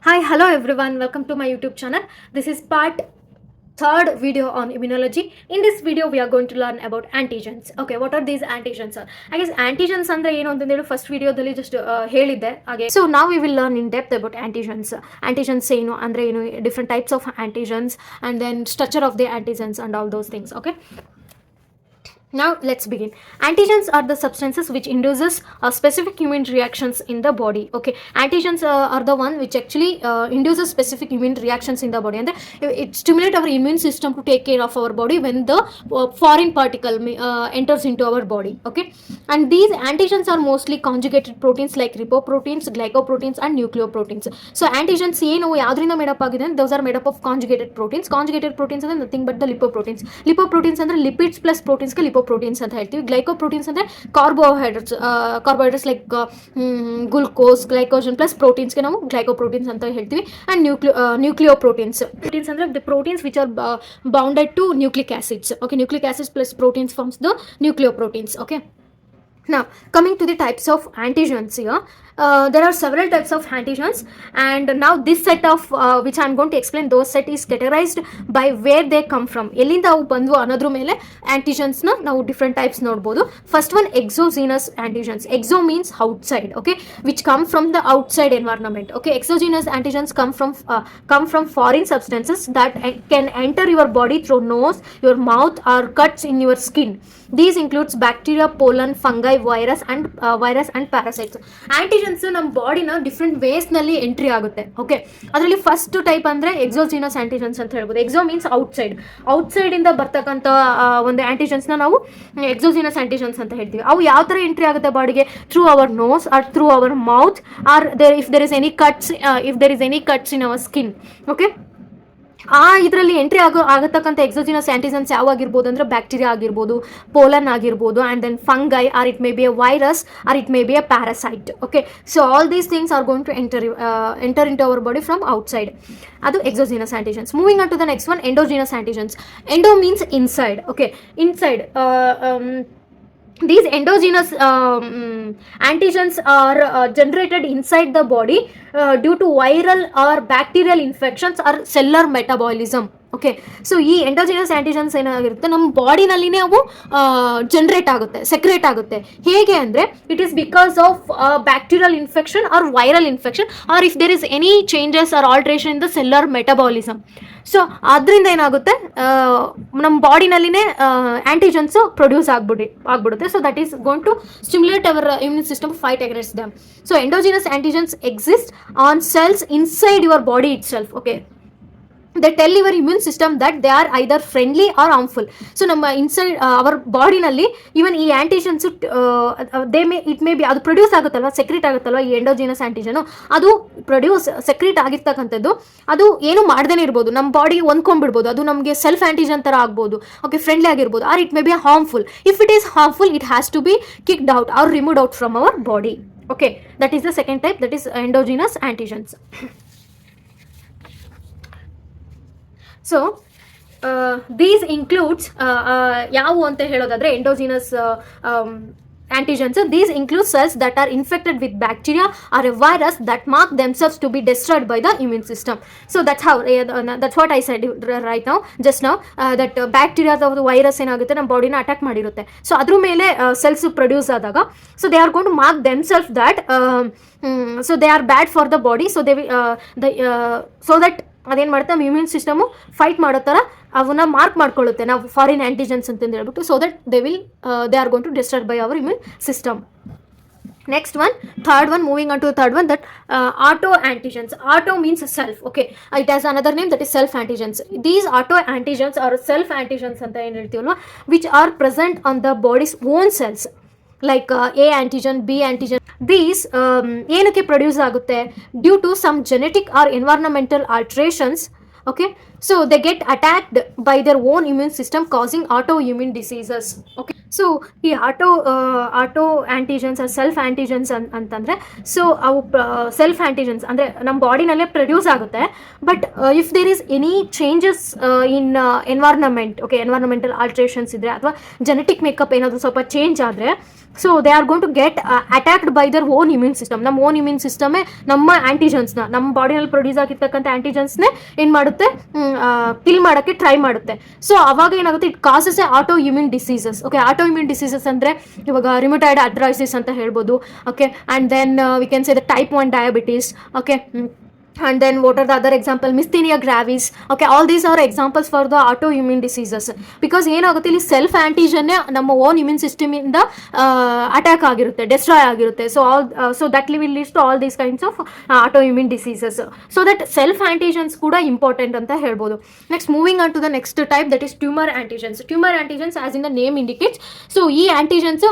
Hi, hello everyone. Welcome to my YouTube channel. This is part third video on immunology. In this video, we are going to learn about antigens. Okay, what are these antigens? I guess antigens andre ಏನು ಅಂತಂದೇಳಿ first video ದಲ್ಲಿ just ಹೇಳಿದ್ದೆ ಹಾಗೆ. So now we will learn in depth about antigens. Antigens ಏನು ಅಂದ್ರೆ ಏನು, different types of antigens, and then structure of the antigens and all those things. Okay. Now let's begin. Antigens are the substances which induces specific immune reactions in the body. Okay, antigens are the one which actually induces specific immune reactions in the body, and it stimulates our immune system to take care of our body when the foreign particle enters into our body. Okay, and these antigens are mostly conjugated proteins like lipoproteins, glycoproteins, and nucleoproteins. So antigens ಏನು ಯಾವ್ದ್ರಿಂದ made up ಆಗಿದೆ, those are made up of conjugated proteins. Conjugated proteins ಅಂದ್ರೆ nothing but the lipoproteins. Lipoproteins ಅಂದ್ರೆ lipids plus proteins ಗೆ lipoproteins ಅಂತ ಹೇಳ್ತೀವಿ. Glycoproteins ಅಂದ್ರೆ carbohydrates like glucose, glycogen plus proteins ಗೆ ನಾವು ಗ್ಲೈಕೋಪ್ರೋಟೀನ್ಸ್ ಅಂತ ಹೇಳ್ತೀವಿ. ಅಂಡ್ ನ್ಯೂಕ್ಲಿಯೋಪ್ರೋಟೀನ್ಸ್ ಅಂದ್ರೆ the proteins which are bounded to nucleic acids. Okay, nucleic acids plus proteins forms the nucleoproteins. Okay, now coming to the types of antigens here, there are several types of antigens, and now this set of which I am going to explain, those set is categorized by where they come from. ಎಲ್ಲಿಂದ ಅವು ಬಂದ್ವು ಅನ್ನೋದ್ರ ಮೇಲೆ antigens ನ ನಾವು different types ನೋಡಬಹುದು. First one, exogenous antigens. Exo means outside, okay, which come from the outside environment. Okay, exogenous antigens come from foreign substances that can enter your body through nose, your mouth, or cuts in your skin. These includes bacteria, pollen, fungi, virus and parasites. Antigens ನಮ್ಮ ಬಾಡಿನ different ways ನಲ್ಲಿ entry ಆಗುತ್ತೆ. Okay, ಅದರಲ್ಲಿ first type ಅಂದ್ರೆ exogenous antigens ಅಂತ ಹೇಳ್ಬೋದು. Exo means outside ಇಂದ ಬರ್ತಕ್ಕಂಥ ಒಂದು ಆಂಟಿಜೆನ್ಸ್ ನ ನಾವು ಎಕ್ಸೋಜಿನಸ್ ಆಂಟಿಜೆನ್ಸ್ ಅಂತ ಹೇಳ್ತೀವಿ. ಅವು ಯಾವ ತರ ಎಂಟ್ರಿ ಆಗುತ್ತೆ ಬಾಡಿಗೆ? Through our nose or through our mouth or if there is any cuts in our skin. Okay, ಇದರಲ್ಲಿ ಎಂಟ್ರಿ ಆಗತಕ್ಕಂಥ ಎಕ್ಸೋಜಿನಸ್ ಆಂಟಿಜೆನ್ಸ್ ಯಾವಾಗಿರ್ಬೋದು ಅಂದ್ರೆ ಬ್ಯಾಕ್ಟೀರಿಯಾ ಆಗಿರ್ಬೋದು, ಪೋಲನ್ ಆಗಿರ್ಬೋದು, and then fungi, or it may be a virus, or it may be a parasite. Okay, so all these things are going to enter in to our body from outside. ಅದು exogenous antigens. Moving on to the next one, endogenous antigens. Endo means inside. Okay, inside. These endogenous antigens are generated inside the body due to viral or bacterial infections or cellular metabolism. Okay, so ಈ endogenous antigens ಏನಾಗಿರುತ್ತೆ ನಮ್ಮ ಬಾಡಿನಲ್ಲಿನೇ ಅವು generate ಆಗುತ್ತೆ, secrete ಆಗುತ್ತೆ. ಹೇಗೆ ಅಂದರೆ it is because of bacterial infection or viral infection or if there is any changes or alteration in the cellular metabolism. So ಅದರಿಂದ ಏನಾಗುತ್ತೆ, ನಮ್ಮ ಬಾಡಿನಲ್ಲಿನೇ ಆಂಟಿಜೆನ್ಸ್ ಪ್ರೊಡ್ಯೂಸ್ ಆಗ್ಬಿಡುತ್ತೆ. So that is going to stimulate our immune system fight against them. So endogenous antigens exist on cells inside your body itself. Okay, they tell your immune system that they are either friendly or harmful. So ನಮ್ಮ inside hour ಬಾಡಿನಲ್ಲಿ even ಈ antigens it may B ಅದು produce ಆಗುತ್ತಲ್ವ, secret ಆಗುತ್ತಲ್ವ, ಈ endogenous ಆಂಟಿಜನು ಅದು secret ಆಗಿರ್ತಕ್ಕಂಥದ್ದು ಅದು ಏನು ಮಾಡ್ದೇನೆ ಇರ್ಬೋದು, ನಮ್ಮ ಬಾಡಿಗೆ ಹೊಂದ್ಕೊಂಡ್ಬಿಡ್ಬೋದು. ಅದು ನಮಗೆ ಸೆಲ್ಫ್ ಆಂಟಿಜನ್ ಥರ ಆಗ್ಬೋದು. ಓಕೆ, ಫ್ರೆಂಡ್ಲಿ ಆಗಿರ್ಬೋದು, or it may be harmful. If it is harmful, it has to be kicked out or removed out from our body. Okay, that is the second type, that is endogenous antigens. So these includes ಯಾವುವು ಅಂತ ಹೇಳೋದಾದ್ರೆ endogenous antigens. These include cells that are infected with bacteria or a virus that mark themselves to be destroyed by the immune system. So that's what I said right now, just now, that bacteria or virus ಏನಾಗುತ್ತೆ ನಮ್ಮ ಬಾಡಿನ attack ಮಾಡಿರುತ್ತೆ. So ಅದ್ರ ಮೇಲೆ cells produce ಆದಾಗ, so they are going to mark themselves that so they are bad for the body. So so that ಅದೇನು ಮಾಡುತ್ತೆ, ನಮ್ಮ immune system fight ಮಾಡೋ ಥರ ಅವನ್ನ ಮಾರ್ಕ್ ಮಾಡ್ಕೊಳ್ಳುತ್ತೆ ನಾವು ಫಾರಿನ್ ಆಂಟಿಜೆನ್ಸ್ ಅಂತಂದು ಹೇಳ್ಬಿಟ್ಟು. So that they are going to destroy by our immune system. Next one, third one, moving on to the third one, that auto antigens. Auto means self. Okay, it has another name, that is self antigens. These auto antigens or self antigens ಅಂತ ಏನು ಹೇಳ್ತೀವಲ್ವ, which are present on the body's own cells like A antigen, B antigen. These ಏನಕ್ಕೆ produce ಆಗುತ್ತೆ? Due to some genetic or environmental alterations. Okay, So they get attacked by their own immune system, causing autoimmune diseases. Okay, so ಈ auto antigens self antigens ಅಂತಂದರೆ, so ಅವು self antigens ಅಂದರೆ ನಮ್ಮ ಬಾಡಿನಲ್ಲೇ produce ಆಗುತ್ತೆ. But if there is any changes in environment, okay, environmental alterations ಇದ್ದರೆ ಅಥವಾ genetic makeup ಏನಾದರೂ ಸ್ವಲ್ಪ ಚೇಂಜ್ ಆದರೆ, so they are going to get attacked by their own immune system. ನಮ್ಮ ಓನ್ ಇಮ್ಯೂನ್ ಸಿಸ್ಟಮೇ ನಮ್ಮ ಆಂಟಿಜನ್ಸ್ನ, ನಮ್ಮ ಬಾಡಿನಲ್ಲಿ ಪ್ರೊಡ್ಯೂಸ್ ಆಗಿರ್ತಕ್ಕಂಥ ಆಂಟಿಜನ್ಸ್ನೇ ಏನು ಮಾಡುತ್ತೆ, ಕಿಲ್ ಮಾಡೋಕ್ಕೆ ಟ್ರೈ ಮಾಡುತ್ತೆ. ಸೊ ಅವಾಗ ಏನಾಗುತ್ತೆ, it causes a auto immune diseases. Okay, auto immune diseases ಅಂದರೆ ಇವಾಗ ರಿಮೊಟೈಡ್ ಅರ್ಥ್ರೈಟಿಸ್ ಅಂತ ಹೇಳ್ಬೋದು. Okay, and then we can say the type 1 diabetes. Okay, and then what are the other example, myasthenia gravis. Okay, all these are examples for the autoimmune diseases, because ಏನಾಗುತ್ತೆ, ಇಲ್ಲಿ self ಆಂಟಿಜನ್ನೇ ನಮ್ಮ own immune system ಇಂದ attack ಆಗಿರುತ್ತೆ, destroy ಆಗಿರುತ್ತೆ. So that will leads to all these kinds of autoimmune diseases. So that self antigens ಕೂಡ important ಅಂತ ಹೇಳ್ಬೋದು. Next moving on to the next type, that is tumour antigens. Tumour antigens as in the name indicates, so ಈ antigens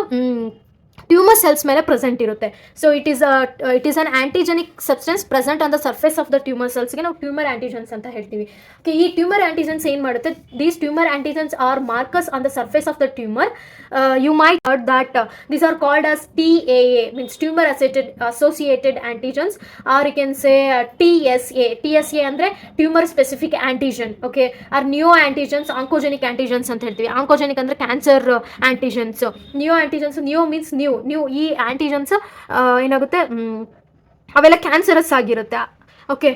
tumour cells ಮೇಲೆ present ಇರುತ್ತೆ. So it is an antigenic substance present on the surface of the tumour ಸೆಲ್ಸ್ಗೆ ನಾವು tumour antigens ಅಂತ ಹೇಳ್ತೀವಿ. Okay, ಈ tumour antigens ಏನು ಮಾಡುತ್ತೆ, these tumour antigens are markers on the surface of the tumour. You might heard that these are called as TAA, means tumour associated antigens, or you can say TSA ಅಂದರೆ tumour specific antigen. Okay, or new antigens, oncogenic antigens ಅಂತ ಹೇಳ್ತೀವಿ. Oncogenic ಅಂದರೆ cancer antigens. New antigens, new means new ಈ antigens ಏನಾಗುತ್ತೆ, ಅವೆಲ್ಲ cancerous ಆಗಿರುತ್ತೆ. Okay,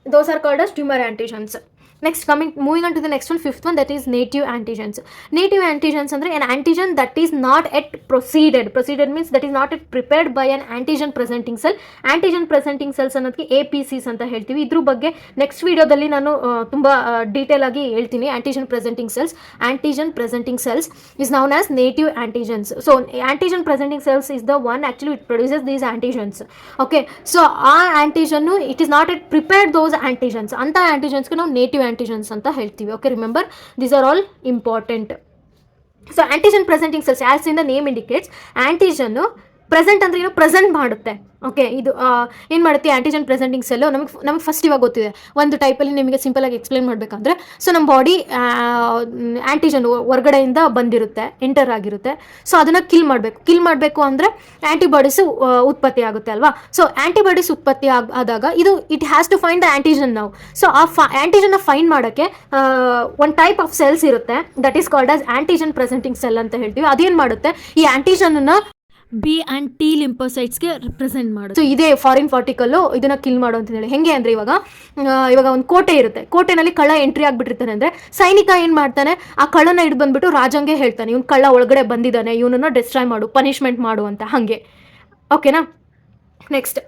those are called as tumor antigens. Next, moving on to the next one, fifth one, that is native antigens. Native antigens andre an antigen that is not yet proceeded means that is not yet prepared by an antigen presenting cell. Antigen presenting cells ಅನ್ನೋದಕ್ಕೆ APCs ಅಂತ ಹೇಳ್ತೀವಿ. ಇದ್ರ ಬಗ್ಗೆ next ವಿಡಿಯೋದಲ್ಲಿ ನಾನು ತುಂಬ detail ಆಗಿ ಹೇಳ್ತೀನಿ. Antigen presenting cells is known as native antigens. So antigen presenting cells is the one actually it produces these antigens. Okay, so ಆ antigen it is not yet prepared those antigens, ಅಂತ antigens ನಾವು native antigens ಅಂತ ಹೇಳ್ತೀವಿ. Okay, remember these are all important. So antigen presenting cells, as in the name indicates, ಆಂಟಿಜನ್ನು present ಅಂದರೆ ಏನು, present ಮಾಡುತ್ತೆ. Okay, ಇದು ಏನು ಮಾಡುತ್ತೆ, ಆಂಟಿಜನ್ ಪ್ರೆಸೆಂಟಿಂಗ್ ಸೆಲ್ಲು ನಮಗೆ ಫಸ್ಟ್ ಇವಾಗ ಗೊತ್ತಿದೆ. ಒಂದು ಟೈಪಲ್ಲಿ ನಿಮಗೆ ಸಿಂಪಲಾಗಿ ಎಕ್ಸ್ಪ್ಲೇನ್ ಮಾಡಬೇಕಂದ್ರೆ, ಸೊ ನಮ್ಮ ಬಾಡಿ ಆಂಟಿಜನ್ ಹೊರಗಡೆಯಿಂದ ಬಂದಿರುತ್ತೆ, ಎಂಟರ್ ಆಗಿರುತ್ತೆ. ಸೊ ಅದನ್ನು ಕಿಲ್ ಮಾಡಬೇಕು ಅಂದರೆ ಆ್ಯಂಟಿಬಾಡೀಸು ಉತ್ಪತ್ತಿ ಆಗುತ್ತೆ ಅಲ್ವಾ. ಸೊ ಆ್ಯಂಟಿಬಾಡೀಸ್ ಉತ್ಪತ್ತಿ ಆದಾಗ it has to find the antigen ನಾವು. ಸೊ ಆ ಆಂಟಿಜನ್ನ ಫೈಂಡ್ ಮಾಡೋಕ್ಕೆ ಒಂದು ಟೈಪ್ ಆಫ್ ಸೆಲ್ಸ್ ಇರುತ್ತೆ, that is called as antigen presenting cell ಅಂತ ಹೇಳ್ತೀವಿ. ಅದೇನು ಮಾಡುತ್ತೆ, ಈ ಆಂಟಿಜನ್ನ B and T ಲಿಂಫೋಸೈಟ್ಸ್ಗೆ ರಿಪ್ರೆಸೆಂಟ್ ಮಾಡೋದು. ಸೊ ಇದೇ ಫಾರಿನ್ ಪಾರ್ಟಿಕಲ್ಲು ಇದನ್ನು ಕಿಲ್ ಮಾಡೋ ಅಂತ ಹೇಳಿ. ಹೆಂಗೆ ಅಂದರೆ ಇವಾಗ ಒಂದು ಕೋಟೆ ಇರುತ್ತೆ, ಕೋಟೆನಲ್ಲಿ ಕಳ್ಳ ಎಂಟ್ರಿ ಆಗಿಬಿಟ್ಟಿರ್ತಾನೆ ಅಂದರೆ ಸೈನಿಕ ಏನು ಮಾಡ್ತಾನೆ, ಆ ಕಳ್ಳನ ಹಿಡಿದು ಬಂದುಬಿಟ್ಟು ರಾಜಂಗೆ ಹೇಳ್ತಾನೆ, ಇವ್ನು ಕಳ್ಳ ಒಳಗಡೆ ಬಂದಿದ್ದಾನೆ, ಇವನನ್ನು ಡಿಸ್ಟ್ರಾಯ್ ಮಾಡು, ಪನಿಷ್ಮೆಂಟ್ ಮಾಡು ಅಂತ. ಹಾಗೆ, ಓಕೆನಾ. Next,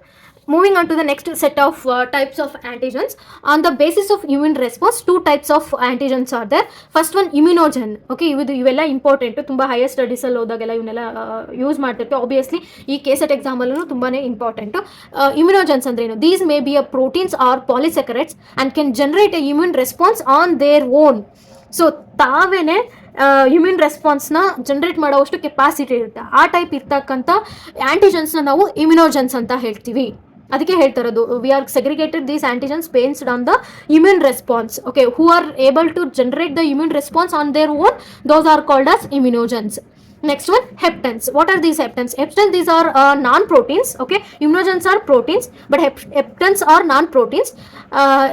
moving on to the next set of types of antigens. On the basis of immune response, two types of antigens are there. First one, immunogen. Okay, ಇವೆಲ್ಲ ಇಂಪಾರ್ಟೆಂಟ್, ತುಂಬ ಹೈಯರ್ ಸ್ಟಡೀಸಲ್ಲಿ ಹೋದಾಗೆಲ್ಲ ಇವನ್ನೆಲ್ಲ use ಮಾಡ್ತಿರ್ತೀವಿ. Obviously ಈ KSET ಎಕ್ಸಾಮಲ್ಲೂ ತುಂಬಾ important. Immunogens ಅಂದ್ರೆ ಏನು, these may be a proteins or polysaccharides and can generate a immune response on their own. So ತಾವೇನೆ ಇಮ್ಯೂನ್ ರೆಸ್ಪಾನ್ಸ್ನ ಜನರೇಟ್ ಮಾಡೋವಷ್ಟು ಕೆಪಾಸಿಟಿ ಇರುತ್ತೆ. ಆ ಟೈಪ್ ಇರ್ತಕ್ಕಂಥ ಆ್ಯಂಟಿಜನ್ಸ್ನ ನಾವು ಇಮ್ಯುನೋಜನ್ಸ್ ಅಂತ ಹೇಳ್ತೀವಿ. ಅದಕ್ಕೆ ಹೇಳ್ತಾ ಇರೋದು, we are segregated these antigens based on the immune response. Okay, who are able to generate the immune response on their own, those are called as immunogens. Next one, heptans. What are these heptans? Heptans, these are non-proteins. Okay, immunogens are proteins, but heptans are non-proteins.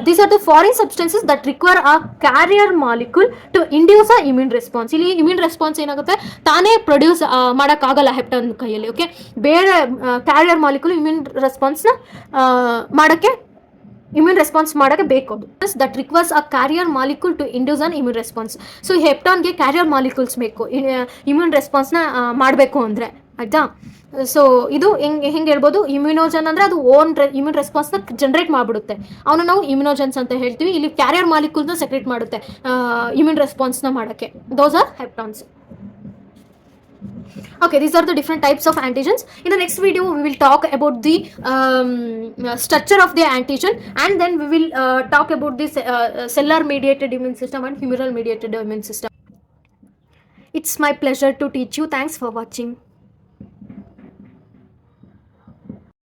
These are the foreign substances that require a carrier molecule to induce a immune response. ಇಲ್ಲಿ immune response ಏನಾಗುತ್ತೆ, ತಾನೇ produce ಮಾಡೋಕ್ಕಾಗಲ್ಲ ಹೆಪ್ಟನ್ ಕೈಯಲ್ಲಿ. Okay, ಬೇರೆ carrier molecule immune ರೆಸ್ಪಾನ್ಸ್ನ ಮಾಡೋಕ್ಕೆ ಬೇಕು. That requires a carrier molecule to induce an immune response. So ಹೆಪ್ಟಾನ್ಗೆ ಕ್ಯಾರಿಯರ್ ಮಾಲಿಕ್ಯೂಲ್ಸ್ ಬೇಕು ಇಮ್ಯೂನ್ ರೆಸ್ಪಾನ್ಸ್ನ ಮಾಡಬೇಕು ಅಂದರೆ, ಆಯಿತಾ. ಸೊ ಇದು ಹೆಂಗೆ ಹೇಳ್ಬೋದು, ಇಮ್ಯುನೋಜನ್ ಅಂದರೆ ಅದು ಓನ್ ಇಮ್ಯೂನ್ ರೆಸ್ಪಾನ್ಸ್ನ ಜನರೇಟ್ ಮಾಡಿಬಿಡುತ್ತೆ, ಅವನು ನಾವು ಇಮ್ಯುನೋಜನ್ಸ್ ಅಂತ ಹೇಳ್ತೀವಿ. ಇಲ್ಲಿ ಕ್ಯಾರಿಯರ್ ಮಾಲಿಕ್ಯೂಲ್ನ ಸೆಕ್ರೆಟ್ ಮಾಡುತ್ತೆ ಇಮ್ಯೂನ್ ರೆಸ್ಪಾನ್ಸ್ನ ಮಾಡೋಕ್ಕೆ. Those are haptens. Okay, these are the different types of antigens. In the next video, we will talk about the structure of the antigen, and then we will talk about this cellular mediated immune system and humoral mediated immune system. It's my pleasure to teach you. Thanks for watching.